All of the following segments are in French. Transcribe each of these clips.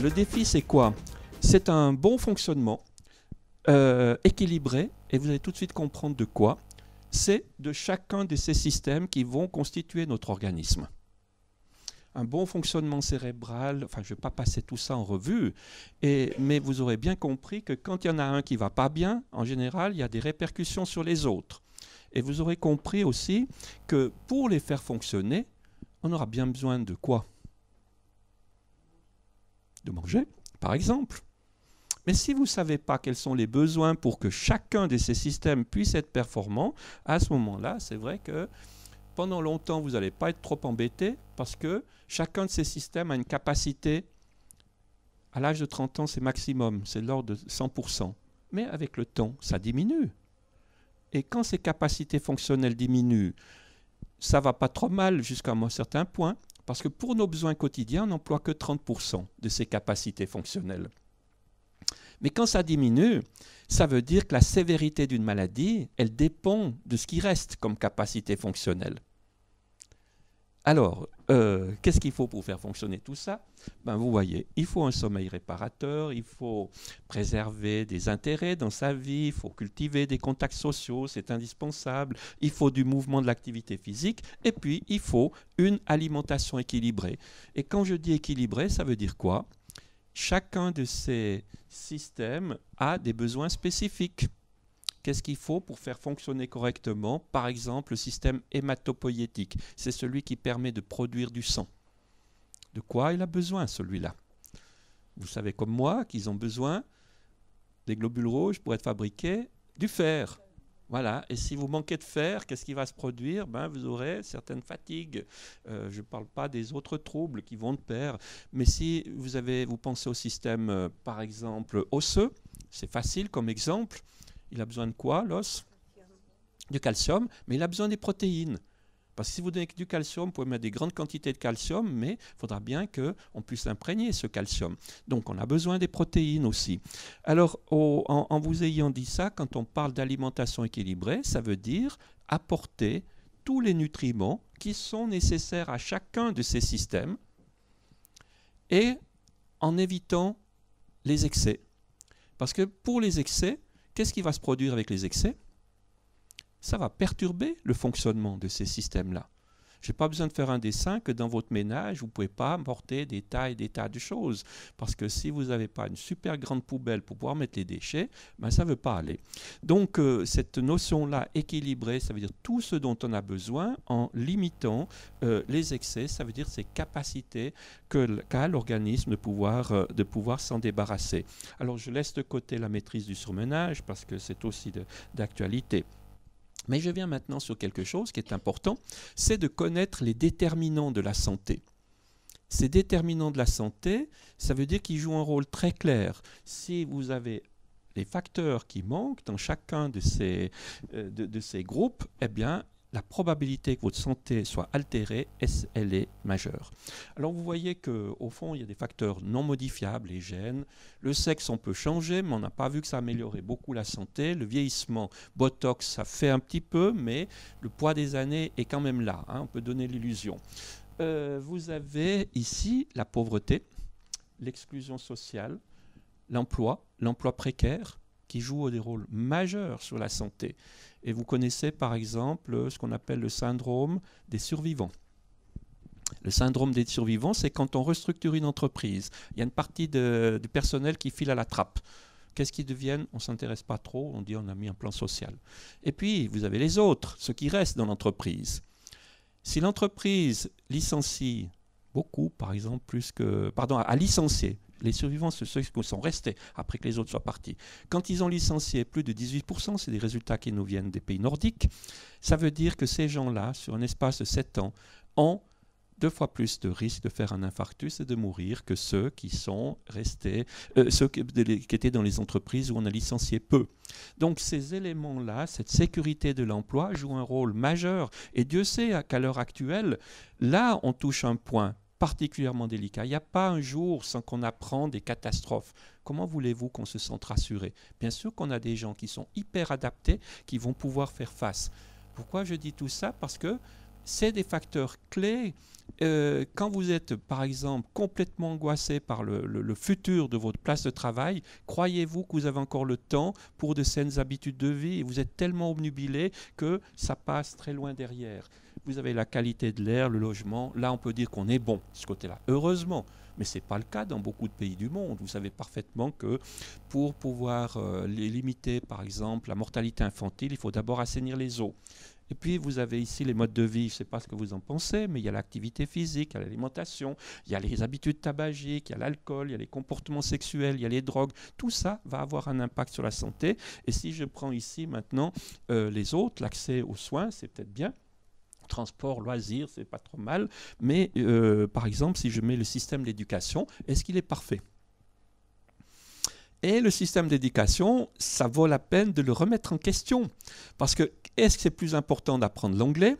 le défi, c'est quoi? C'est un bon fonctionnement équilibré, et vous allez tout de suite comprendre de quoi. C'est de chacun de ces systèmes qui vont constituer notre organisme. Un bon fonctionnement cérébral, enfin je ne vais pas passer tout ça en revue, mais vous aurez bien compris que quand il y en a un qui ne va pas bien, en général, il y a des répercussions sur les autres. Et vous aurez compris aussi que pour les faire fonctionner, on aura bien besoin de quoi? De manger, par exemple. Mais si vous ne savez pas quels sont les besoins pour que chacun de ces systèmes puisse être performant, à ce moment-là, c'est vrai que pendant longtemps, vous n'allez pas être trop embêté parce que chacun de ces systèmes a une capacité, à l'âge de 30 ans, c'est maximum, c'est de l'ordre de 100%. Mais avec le temps, ça diminue. Et quand ces capacités fonctionnelles diminuent, ça ne va pas trop mal jusqu'à un certain point, parce que pour nos besoins quotidiens, on n'emploie que 30% de ces capacités fonctionnelles. Mais quand ça diminue, ça veut dire que la sévérité d'une maladie, elle dépend de ce qui reste comme capacité fonctionnelle. Alors, qu'est-ce qu'il faut pour faire fonctionner tout ça? Ben, vous voyez, il faut un sommeil réparateur, il faut préserver des intérêts dans sa vie, il faut cultiver des contacts sociaux, c'est indispensable, il faut du mouvement, de l'activité physique, et puis il faut une alimentation équilibrée. Et quand je dis équilibrée, ça veut dire quoi? Chacun de ces systèmes a des besoins spécifiques. Qu'est-ce qu'il faut pour faire fonctionner correctement? Par exemple, le système hématopoïétique. C'est celui qui permet de produire du sang. De quoi il a besoin, celui-là? Vous savez comme moi qu'ils ont besoin des globules rouges pour être fabriqués du fer. Voilà. Et si vous manquez de fer, qu'est-ce qui va se produire? Ben, vous aurez certaines fatigues. Je ne parle pas des autres troubles qui vont de pair. Mais si vous pensez au système, par exemple, osseux, c'est facile comme exemple. Il a besoin de quoi, l'os? Du calcium, mais il a besoin des protéines. Parce que si vous donnez du calcium, vous pouvez mettre des grandes quantités de calcium, mais il faudra bien qu'on puisse imprégner ce calcium. Donc on a besoin des protéines aussi. Alors, en vous ayant dit ça, quand on parle d'alimentation équilibrée, ça veut dire apporter tous les nutriments qui sont nécessaires à chacun de ces systèmes et en évitant les excès. Parce que pour les excès, qu'est-ce qui va se produire avec les excès? Ça va perturber le fonctionnement de ces systèmes-là. Je n'ai pas besoin de faire un dessin que dans votre ménage, vous ne pouvez pas porter des tas et des tas de choses. Parce que si vous n'avez pas une super grande poubelle pour pouvoir mettre les déchets, ben ça ne veut pas aller. Donc cette notion-là équilibrée, ça veut dire tout ce dont on a besoin en limitant les excès, ça veut dire ces capacités qu'a l'organisme de pouvoir s'en débarrasser. Alors je laisse de côté la maîtrise du surmenage parce que c'est aussi d'actualité. Mais je viens maintenant sur quelque chose qui est important, c'est de connaître les déterminants de la santé. Ces déterminants de la santé, ça veut dire qu'ils jouent un rôle très clair. Si vous avez les facteurs qui manquent dans chacun de ces groupes, eh bien, la probabilité que votre santé soit altérée, elle est majeure. Alors vous voyez qu'au fond, il y a des facteurs non modifiables, les gènes. Le sexe, on peut changer, mais on n'a pas vu que ça améliorait beaucoup la santé. Le vieillissement, Botox, ça fait un petit peu, mais le poids des années est quand même là. On peut donner l'illusion. Vous avez ici la pauvreté, l'exclusion sociale, l'emploi précaire, qui jouent des rôles majeurs sur la santé. Et vous connaissez par exemple ce qu'on appelle le syndrome des survivants. Le syndrome des survivants, c'est quand on restructure une entreprise. Il y a une partie du personnel qui file à la trappe. Qu'est-ce qu'ils deviennent? On ne s'intéresse pas trop, on dit on a mis un plan social. Et puis, vous avez les autres, ceux qui restent dans l'entreprise. Si l'entreprise licencie beaucoup, par exemple, a licencié, les survivants, c'est ceux qui sont restés après que les autres soient partis. Quand ils ont licencié plus de 18%, c'est des résultats qui nous viennent des pays nordiques, ça veut dire que ces gens-là, sur un espace de 7 ans, ont 2 fois plus de risque de faire un infarctus et de mourir que ceux qui sont restés, ceux qui étaient dans les entreprises où on a licencié peu. Donc ces éléments-là, cette sécurité de l'emploi joue un rôle majeur. Et Dieu sait qu'à l'heure actuelle, là, on touche un point particulièrement délicat. Il n'y a pas un jour sans qu'on apprend des catastrophes. Comment voulez-vous qu'on se sente rassuré? Bien sûr qu'on a des gens qui sont hyper adaptés, qui vont pouvoir faire face. Pourquoi je dis tout ça? Parce que c'est des facteurs clés quand vous êtes, par exemple, complètement angoissé par le futur de votre place de travail, croyez-vous que vous avez encore le temps pour de saines habitudes de vie et vous êtes tellement obnubilé que ça passe très loin derrière. Vous avez la qualité de l'air, le logement, là on peut dire qu'on est bon de ce côté-là. Heureusement, mais ce n'est pas le cas dans beaucoup de pays du monde. Vous savez parfaitement que pour pouvoir limiter, par exemple, la mortalité infantile, il faut d'abord assainir les eaux. Et puis, vous avez ici les modes de vie, je ne sais pas ce que vous en pensez, mais il y a l'activité physique, il y a l'alimentation, il y a les habitudes tabagiques, il y a l'alcool, il y a les comportements sexuels, il y a les drogues. Tout ça va avoir un impact sur la santé. Et si je prends ici maintenant les autres, l'accès aux soins, c'est peut-être bien. Transport, loisirs, c'est pas trop mal. Mais par exemple, si je mets le système d'éducation, est-ce qu'il est parfait ? Et le système d'éducation, ça vaut la peine de le remettre en question. Parce que est-ce que c'est plus important d'apprendre l'anglais,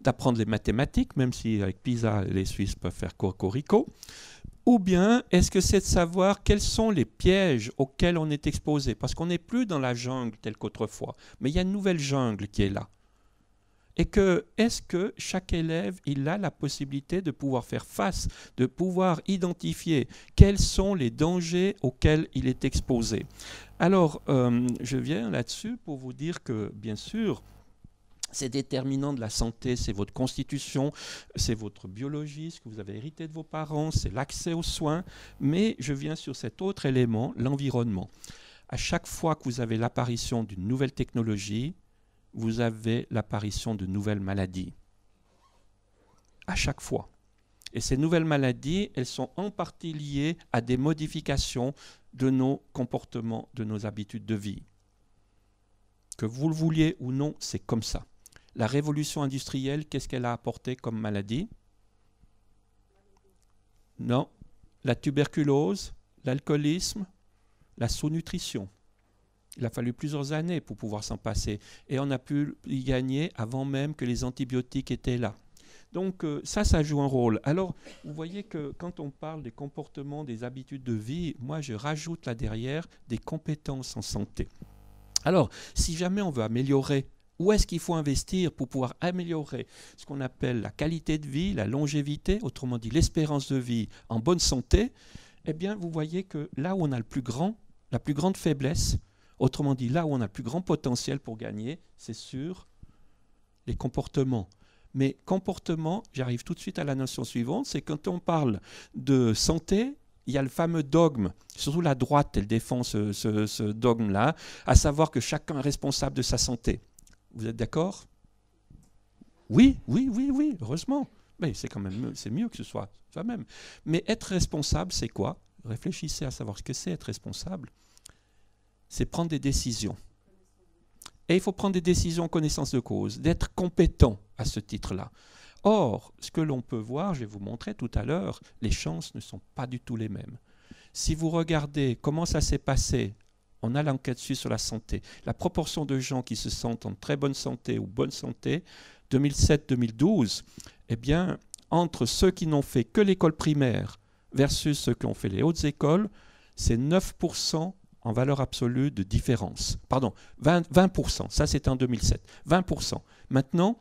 d'apprendre les mathématiques, même si avec PISA, les Suisses peuvent faire cocorico, ou bien est-ce que c'est de savoir quels sont les pièges auxquels on est exposé? Parce qu'on n'est plus dans la jungle telle qu'autrefois, mais il y a une nouvelle jungle qui est là. Et que, est-ce que chaque élève, il a la possibilité de pouvoir faire face, de pouvoir identifier quels sont les dangers auxquels il est exposé? Alors, je viens là-dessus pour vous dire que, bien sûr, ces déterminants de la santé, c'est votre constitution, c'est votre biologie, ce que vous avez hérité de vos parents, c'est l'accès aux soins, mais je viens sur cet autre élément, l'environnement. À chaque fois que vous avez l'apparition d'une nouvelle technologie, vous avez l'apparition de nouvelles maladies. À chaque fois. Et ces nouvelles maladies, elles sont en partie liées à des modifications de nos comportements, de nos habitudes de vie. Que vous le vouliez ou non, c'est comme ça. La révolution industrielle, qu'est-ce qu'elle a apporté comme maladie? Non. La tuberculose, l'alcoolisme, la sous-nutrition. Il a fallu plusieurs années pour pouvoir s'en passer. Et on a pu y gagner avant même que les antibiotiques étaient là. Donc ça joue un rôle. Alors, vous voyez que quand on parle des comportements, des habitudes de vie, moi je rajoute là derrière des compétences en santé. Alors, si jamais on veut améliorer, où est-ce qu'il faut investir pour pouvoir améliorer ce qu'on appelle la qualité de vie, la longévité, autrement dit l'espérance de vie en bonne santé? Eh bien, vous voyez que là où on a la plus grande faiblesse, autrement dit, là où on a le plus grand potentiel pour gagner, c'est sur les comportements. Mais comportement, j'arrive tout de suite à la notion suivante, c'est quand on parle de santé, il y a le fameux dogme, surtout la droite, elle défend ce dogme-là, à savoir que chacun est responsable de sa santé. Vous êtes d'accord? Oui, heureusement. Mais c'est mieux que ce soit soi-même. Mais être responsable, c'est quoi? Réfléchissez à savoir ce que c'est être responsable. C'est prendre des décisions. Et il faut prendre des décisions en connaissance de cause, d'être compétent à ce titre-là. Or, ce que l'on peut voir, je vais vous montrer tout à l'heure, les chances ne sont pas du tout les mêmes. Si vous regardez comment ça s'est passé, on a l'enquête suisse sur la santé, la proportion de gens qui se sentent en très bonne santé ou bonne santé, 2007-2012, eh bien, entre ceux qui n'ont fait que l'école primaire versus ceux qui ont fait les hautes écoles, c'est 9% en valeur absolue de différence. Pardon, 20%, ça c'était en 2007, 20%. Maintenant,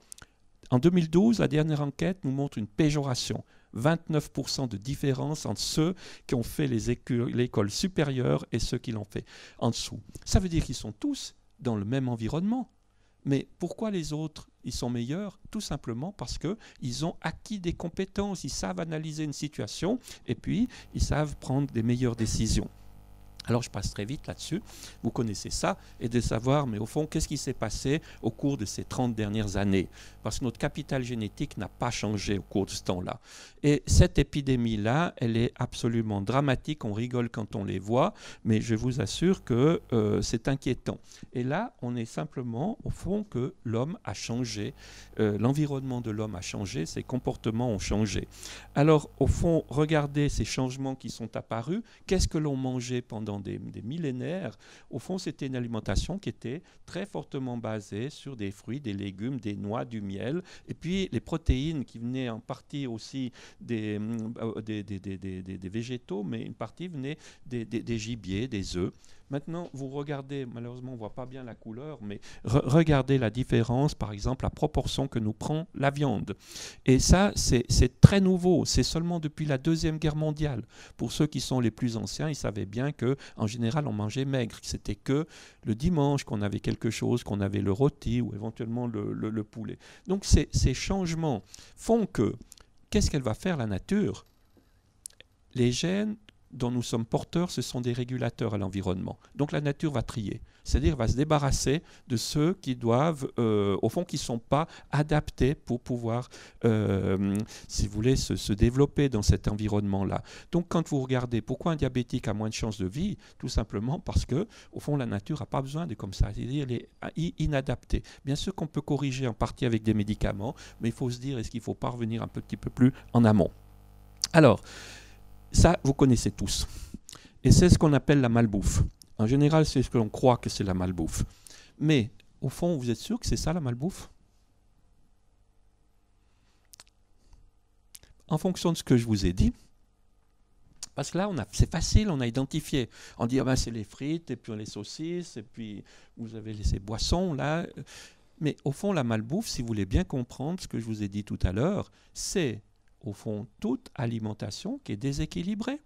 en 2012, la dernière enquête nous montre une péjoration, 29% de différence entre ceux qui ont fait l'école supérieure et ceux qui l'ont fait en dessous. Ça veut dire qu'ils sont tous dans le même environnement. Mais pourquoi les autres, ils sont meilleurs? Tout simplement parce qu'ils ont acquis des compétences, ils savent analyser une situation et puis ils savent prendre des meilleures décisions. Alors je passe très vite là-dessus, vous connaissez ça, et de savoir, mais au fond, qu'est-ce qui s'est passé au cours de ces 30 dernières années? Parce que notre capital génétique n'a pas changé au cours de ce temps-là. Et cette épidémie-là, elle est absolument dramatique, on rigole quand on les voit, mais je vous assure que c'est inquiétant. Et là, on est simplement, au fond, que l'homme a changé, l'environnement de l'homme a changé, ses comportements ont changé. Alors, au fond, regardez ces changements qui sont apparus, qu'est-ce que l'on mangeait pendant des millénaires? Au fond, c'était une alimentation qui était très fortement basée sur des fruits, des légumes, des noix, du miel, et puis les protéines qui venaient en partie aussi des végétaux, mais une partie venait des gibiers, des œufs. Maintenant, vous regardez, malheureusement, on ne voit pas bien la couleur, mais regardez la différence, par exemple, la proportion que nous prend la viande. Et ça, c'est très nouveau. C'est seulement depuis la Deuxième Guerre mondiale. Pour ceux qui sont les plus anciens, ils savaient bien qu'en général, on mangeait maigre. C'était que le dimanche qu'on avait quelque chose, qu'on avait le rôti ou éventuellement le poulet. Donc, ces changements font que, qu'est-ce qu'elle va faire, la nature? Les gènes dont nous sommes porteurs, ce sont des régulateurs à l'environnement. Donc la nature va trier, c'est-à-dire va se débarrasser de ceux qui doivent, au fond, qui ne sont pas adaptés pour pouvoir, si vous voulez, se développer dans cet environnement-là. Donc quand vous regardez pourquoi un diabétique a moins de chances de vie, tout simplement parce que, au fond, la nature n'a pas besoin de comme ça, c'est-à-dire elle est inadaptée. Bien sûr qu'on peut corriger en partie avec des médicaments, mais il faut se dire, est-ce qu'il ne faut pas revenir un petit peu plus en amont? Alors, ça, vous connaissez tous. Et c'est ce qu'on appelle la malbouffe. En général, c'est ce que l'on croit que c'est la malbouffe. Mais, au fond, vous êtes sûr que c'est ça la malbouffe? En fonction de ce que je vous ai dit, parce que là, c'est facile, on a identifié. On dit, ah ben, c'est les frites, et puis les saucisses, et puis vous avez ces boissons, là. Mais au fond, la malbouffe, si vous voulez bien comprendre ce que je vous ai dit tout à l'heure, c'est au fond toute alimentation qui est déséquilibrée.